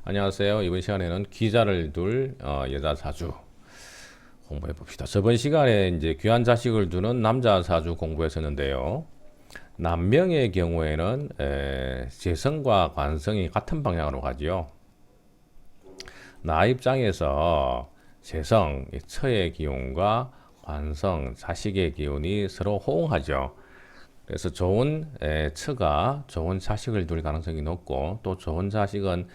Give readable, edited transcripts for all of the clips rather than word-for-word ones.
안녕하세요. 이번 시간에는 귀자를 둘 여자 사주 공부해 봅시다. 저번 시간에 이제 귀한 자식을 두는 남자 사주 공부했었는데요. 남명의 경우에는 재성과 관성이 같은 방향으로 가지요. 나 입장에서 재성, 처의 기운과 관성, 자식의 기운이 서로 호응하죠. 그래서 좋은 처가 좋은 자식을 둘 가능성이 높고, 또 좋은 자식은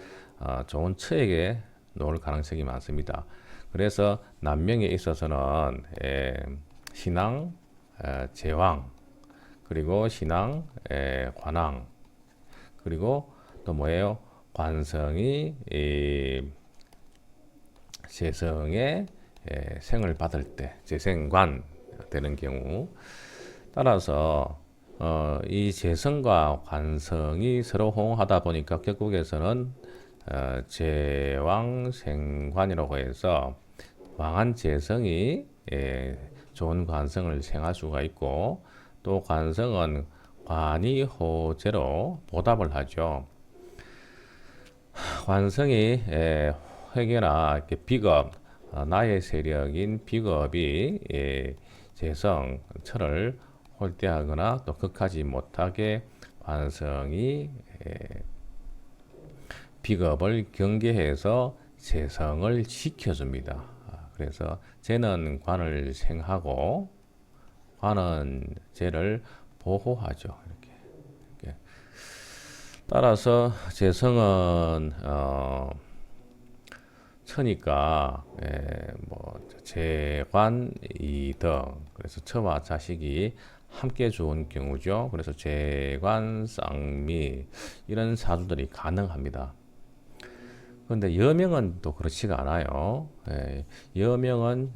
좋은 처에게 놓을 가능성이 많습니다. 그래서 남명에 있어서는 신앙, 제왕, 그리고 신앙, 관왕, 그리고 또 뭐예요? 관성이 재성의 생을 받을 때 재생관 되는 경우, 따라서 이 재성과 관성이 서로 호응하다 보니까 결국에서는 제왕생관이라고 해서 왕한 재성이 좋은 관성을 생할 수가 있고, 또 관성은 관이호재로 보답을 하죠. 관성이 회계나 이렇게 비겁, 나의 세력인 비겁이 재성, 철을 홀대하거나 또 극하지 못하게 관성이 비겁을 경계해서 재성을 지켜줍니다. 그래서 재는 관을 생하고 관은 재를 보호하죠. 이렇게. 따라서 재성은 처니까 뭐 재관 이덕, 그래서 처와 자식이 함께 좋은 경우죠. 그래서 재관 쌍미 이런 사주들이 가능합니다. 그런데 여명은 또 그렇지가 않아요. 여명은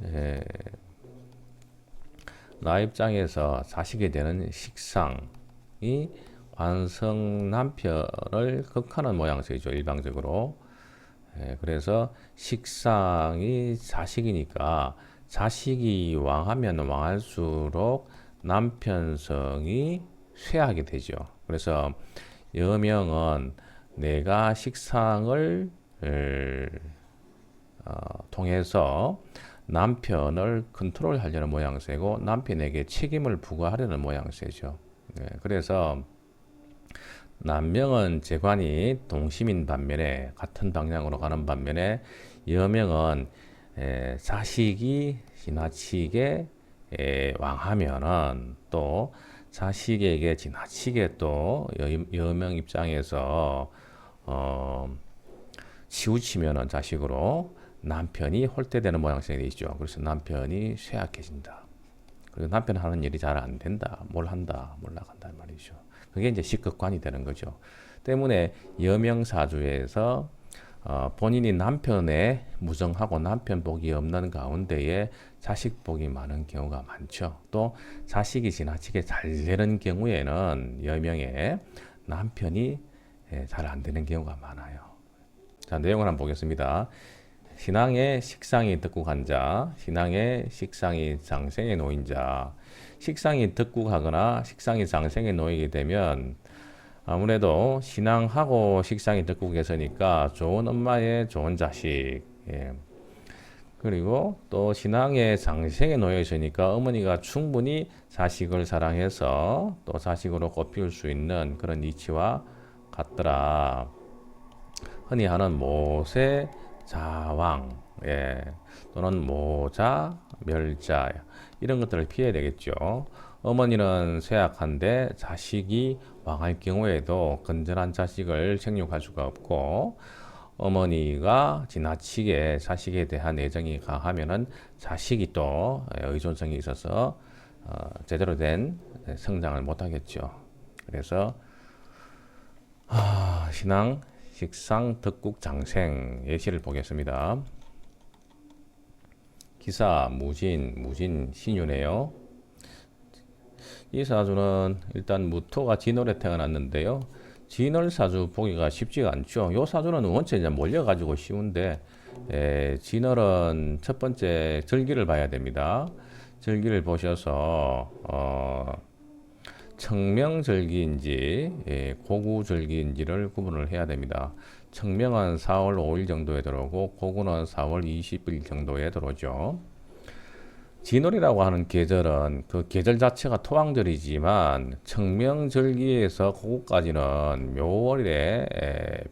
나 입장에서 자식이 되는 식상이 관성 남편을 극하는 모양새죠. 일방적으로. 그래서 식상이 자식이니까 자식이 왕하면 왕할수록 남편성이 쇠하게 되죠. 그래서 여명은 내가 식상을 통해서 남편을 컨트롤하려는 모양새고, 남편에게 책임을 부과하려는 모양새죠. 그래서 남명은 재관이 동심인 반면에, 같은 방향으로 가는 반면에, 여명은 자식이 지나치게 왕하면은 또 자식에게 지나치게 또 여명 입장에서 치우치면은 자식으로 남편이 홀대되는 모양새가 있죠. 그래서 남편이 쇠약해진다. 그리고 남편 하는 일이 잘 안 된다. 뭘 한다. 뭘 나간다 말이죠. 그게 이제 식극관이 되는 거죠. 때문에 여명사주에서 본인이 남편에 무정하고 남편 복이 없는 가운데에 자식 복이 많은 경우가 많죠. 또 자식이 지나치게 잘 되는 경우에는 여명에 남편이 잘 안 되는 경우가 많아요. 자, 내용을 한번 보겠습니다. 신앙의 식상이 득국한 자, 신앙의 식상이 장생에 놓인 자. 식상이 득국하거나 식상이 장생에 놓이게 되면 아무래도 신앙하고 식상이 득국했으니까 좋은 엄마의 좋은 자식, 그리고 또 신앙의 장생에 놓여 있으니까 어머니가 충분히 자식을 사랑해서 또 자식으로 꼽힐 수 있는 그런 이치와 같더라. 흔히 하는 모세 자왕, 또는 모자, 멸자, 이런 것들을 피해야 되겠죠. 어머니는 쇠약한데 자식이 왕할 경우에도 건전한 자식을 생육할 수가 없고, 어머니가 지나치게 자식에 대한 애정이 강하면은 자식이 또 의존성이 있어서 제대로 된 성장을 못하겠죠. 그래서 신앙 식상 덕국 장생 예시를 보겠습니다. 기사 무진 신유네요. 이 사주는 일단 무토가 진월에 태어났는데요. 진월 사주 보기가 쉽지가 않죠. 이 사주는 원체 이제 몰려가지고 쉬운데, 진월은 첫 번째 절기를 봐야 됩니다. 절기를 보셔서 청명절기인지 고구절기인지를 구분을 해야 됩니다. 청명은 4월 5일 정도에 들어오고 고구는 4월 20일 정도에 들어오죠. 진월이라고 하는 계절은 그 계절 자체가 토왕절이지만 청명절기에서 고구까지는 묘월에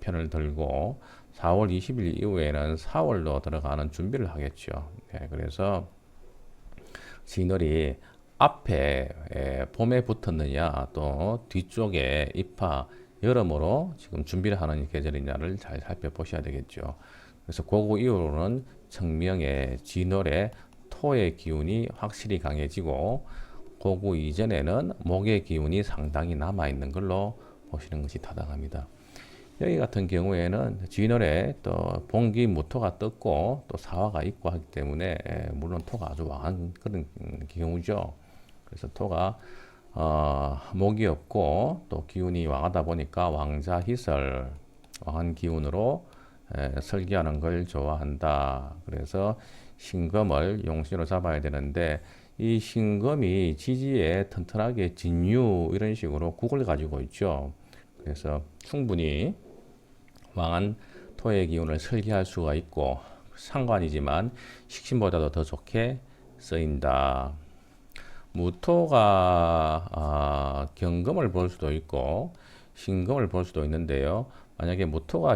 편을 들고 4월 20일 이후에는 4월로 들어가는 준비를 하겠죠. 그래서 진월이 앞에 봄에 붙었느냐 또 뒤쪽에 입하 여름으로 지금 준비를 하는 계절이냐를 잘 살펴보셔야 되겠죠. 그래서 고구 이후로는 청명의 진월에 토의 기운이 확실히 강해지고 고구 이전에는 목의 기운이 상당히 남아있는 걸로 보시는 것이 타당합니다. 여기 같은 경우에는 진월에 또 봉기 무토가 떴고 또 사화가 있고 하기 때문에 물론 토가 아주 왕한 그런 경우죠. 그래서 토가 목이 없고 또 기운이 왕하다 보니까 왕자희설 왕한 기운으로 설계하는 걸 좋아한다. 그래서 신금을 용신으로 잡아야 되는데 이 신금이 지지에 튼튼하게 진유 이런 식으로 국을 가지고 있죠. 그래서 충분히 왕한 토의 기운을 설계할 수가 있고 상관이지만 식신보다도 더 좋게 쓰인다. 무토가 경금을 볼 수도 있고 신금을 볼 수도 있는데요. 만약에 무토가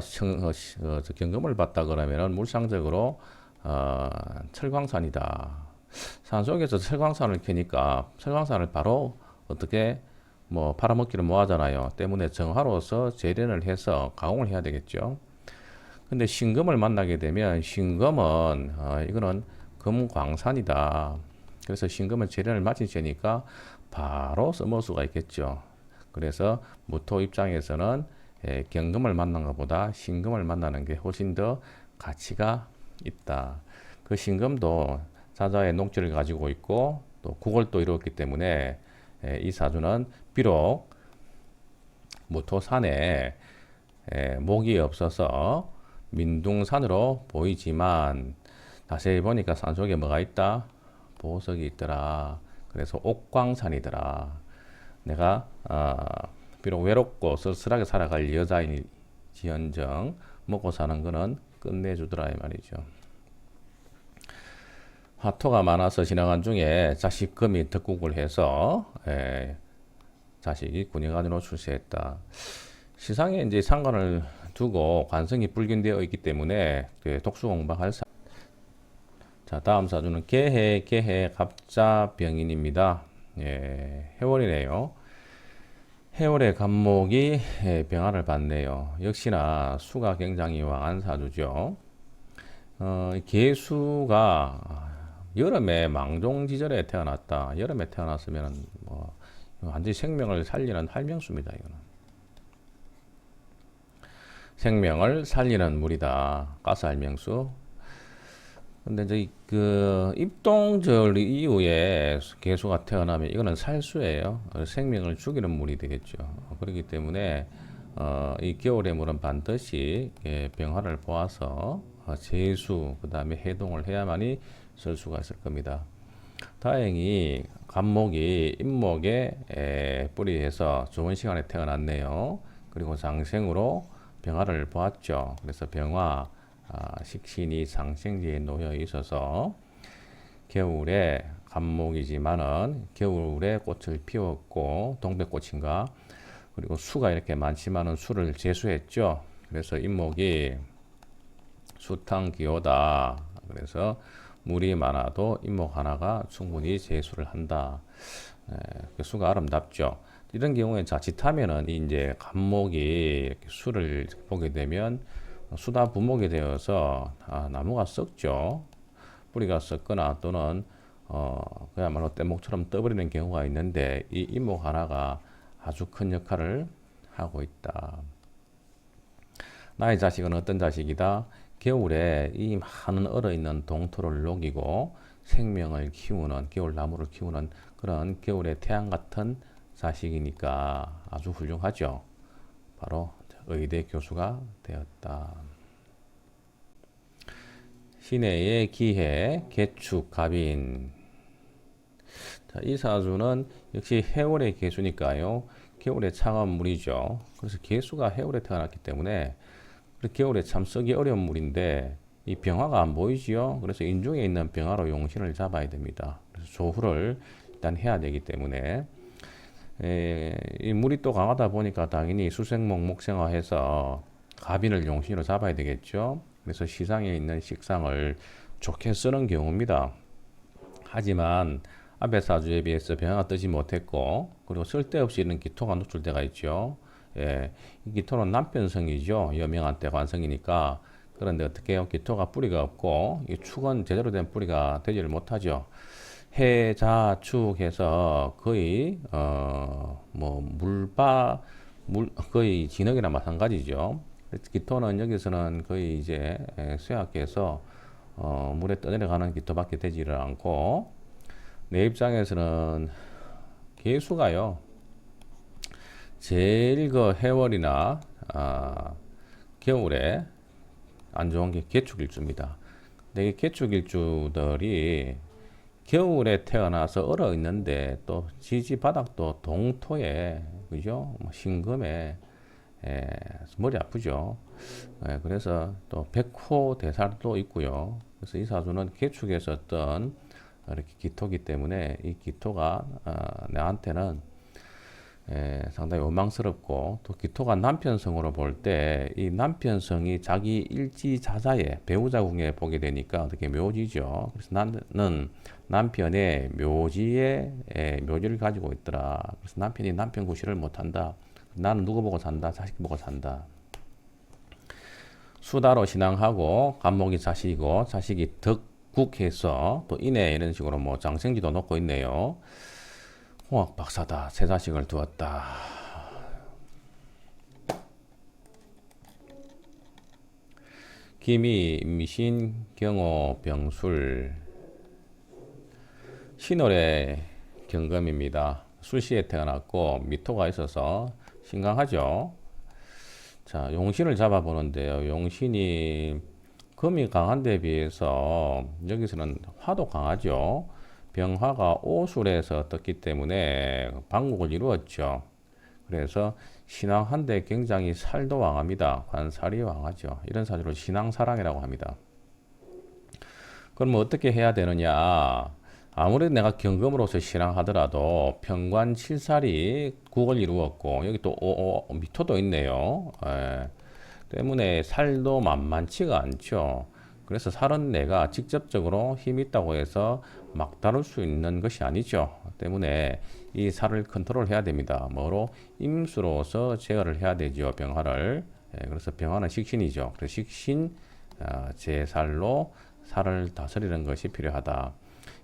경금을 봤다 그러면은 물상적으로 철광산이다. 산속에서 철광산을 캐니까 철광산을 바로 어떻게 뭐 팔아먹기를 뭐 하잖아요. 때문에 정화로서 재련을 해서 가공을 해야 되겠죠. 근데 신금을 만나게 되면 신금은 이거는 금광산이다. 그래서 신금은 재련을 마치니까 바로 써먹을 수가 있겠죠. 그래서 무토 입장에서는 경금을 만난 것보다 신금을 만나는 게 훨씬 더 가치가 있다. 그 신금도 자자의 녹지를 가지고 있고 또 국을 또 이루었기 때문에 이 사주는 비록 무토산에 목이 없어서 민둥산으로 보이지만 자세히 보니까 산 속에 뭐가 있다? 보석이 있더라. 그래서 옥광산이더라. 내가 비록 외롭고 쓸쓸하게 살아갈 여자인지언정 먹고 사는 거는 끝내주더라 이 말이죠. 화토가 많아서 지나간 중에 자식금이 득국을 해서 자식이 군의관으로 출세했다. 시상에 이제 상관을 두고 관성이 불균되어 있기 때문에 독수공방할 사. 자, 다음 사주는 개해 갑자병인입니다. 해월이네요. 해월의 간목이 병화를 받네요. 역시나 수가 굉장히 왕한 사주죠. 개수가 여름에 망종지절에 태어났다. 여름에 태어났으면 뭐 완전히 생명을 살리는 활명수입니다. 이거는 생명을 살리는 물이다. 가스활명수. 근데 이제 그 입동절 이후에 개수가 태어나면 이거는 살수예요. 생명을 죽이는 물이 되겠죠. 그렇기 때문에 이 겨울의 물은 반드시 병화를 보아서 제수 그 다음에 해동을 해야만이 쓸 수가 있을 겁니다. 다행히 간목이 임목에 뿌리에서 좋은 시간에 태어났네요. 그리고 장생으로 병화를 보았죠. 그래서 병화 식신이 상생지에 놓여 있어서 겨울에 간목이지만은 겨울에 꽃을 피웠고 동백꽃인가 그리고 수가 이렇게 많지만은 수를 제수했죠. 그래서 임목이 수탕기호다. 그래서 물이 많아도 임목 하나가 충분히 제수를 한다. 수가 아름답죠. 이런 경우에 자칫하면은 이제 간목이 이렇게 수를 보게 되면 수다 부목이 되어서 나무가 썩죠. 뿌리가 썩거나 또는 그야말로 떼목처럼 떠버리는 경우가 있는데 이 임목 하나가 아주 큰 역할을 하고 있다. 나의 자식은 어떤 자식이다? 겨울에 이 많은 얼어있는 동토를 녹이고 생명을 키우는 겨울나무를 키우는 그런 겨울의 태양 같은 자식이니까 아주 훌륭하죠. 바로 의대 교수가 되었다. 신해의 기해, 개축, 갑인. 자, 이 사주는 역시 해월의 개수니까요. 겨울의 차가운 물이죠. 그래서 개수가 해월에 태어났기 때문에 겨울에 참 쓰기 어려운 물인데 이 병화가 안 보이지요. 그래서 인중에 있는 병화로 용신을 잡아야 됩니다. 그래서 조후를 일단 해야 되기 때문에 이 물이 또 강하다 보니까 당연히 수생목 목생화해서 갑인을 용신으로 잡아야 되겠죠. 그래서 시상에 있는 식상을 좋게 쓰는 경우입니다. 하지만 앞의 사주에 비해서 병화가 뜨지 못했고 그리고 쓸데없이 이런 기토가 노출 때가 있죠. 이 기토는 남편성이죠. 여명한 때 관성이니까. 그런데 어떻게 해요? 기토가 뿌리가 없고 이 축은 제대로 된 뿌리가 되지를 못하죠. 해, 자, 축 해서 거의 거의 진흙이나 마찬가지죠. 기토는 여기서는 거의 이제 쇠약해서 물에 떠내려가는 기토밖에 되지를 않고 내 입장에서는 개수가요. 제일 그 해월이나 겨울에 안 좋은 게 개축일주입니다. 근데 이 개축일주들이 겨울에 태어나서 얼어 있는데 또 지지 바닥도 동토에 그죠? 신금에 머리 아프죠. 그래서 또 백호 대살도 있고요. 그래서 이 사주는 개축에서 어떤 이렇게 기토기 때문에 이 기토가 나한테는 상당히 원망스럽고 또 기토가 남편성으로 볼 때 이 남편성이 자기 일지자자에 배우자궁에 보게 되니까 어떻게 묘지죠. 그래서 나는 남편의 묘지에 묘지를 가지고 있더라. 그래서 남편이 남편 구실을 못한다. 나는 누구 보고 산다? 자식 보고 산다. 수다로 신앙하고 간목이 자식이고 자식이 덕국해서 또 인해 이런 식으로 뭐 장생지도 놓고 있네요. 홍학 박사다. 세 자식을 두었다. 기미, 임신, 경호, 병술. 신월의 경금입니다. 수시에 태어났고 미토가 있어서 신강하죠. 자, 용신을 잡아보는데요. 용신이 금이 강한 데 비해서 여기서는 화도 강하죠. 병화가 오술에서 떴기 때문에 방국을 이루었죠. 그래서 신앙한데 굉장히 살도 왕합니다. 관살이 왕하죠. 이런 사주를 신앙사랑이라고 합니다. 그럼 어떻게 해야 되느냐? 아무래도 내가 경금으로서 신앙하더라도 병관 7살이 국을 이루었고 여기 또 미토도 있네요. 때문에 살도 만만치가 않죠. 그래서 살은 내가 직접적으로 힘이 있다고 해서 막 다룰 수 있는 것이 아니죠. 때문에 이 살을 컨트롤해야 됩니다. 뭐로? 임수로서 제어를 해야 되죠. 병화를. 그래서 병화는 식신이죠. 그래서 식신 제살로 살을 다스리는 것이 필요하다.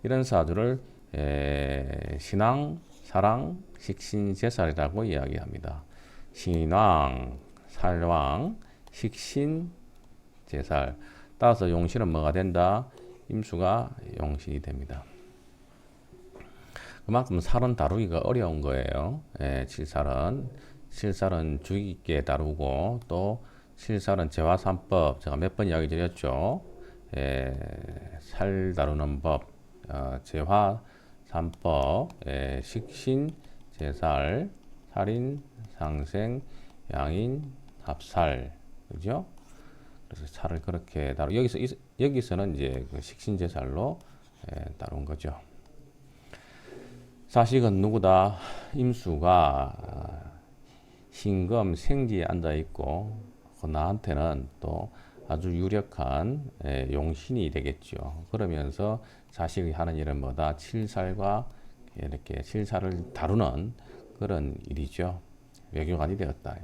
이런 사주를 신왕, 사랑, 식신, 제살이라고 이야기합니다. 신왕, 살왕, 식신, 제살. 따라서 용신은 뭐가 된다? 임수가 용신이 됩니다. 그만큼 살은 다루기가 어려운 거예요. 칠살은 주의 깊게 다루고 또 칠살은 재화삼법 제가 몇 번 이야기 드렸죠. 살 다루는 법, 재화삼법, 식신, 제살, 살인, 상생, 양인, 합살, 그죠? 그래서 살을 그렇게 여기서는 이제 그 식신제살로 다룬 거죠. 자식은 누구다? 임수가 신금 생지에 앉아 있고 나한테는 또 아주 유력한 용신이 되겠죠. 그러면서 자식이 하는 일은 뭐다? 칠살과 이렇게 칠살을 다루는 그런 일이죠. 외교관이 되었다.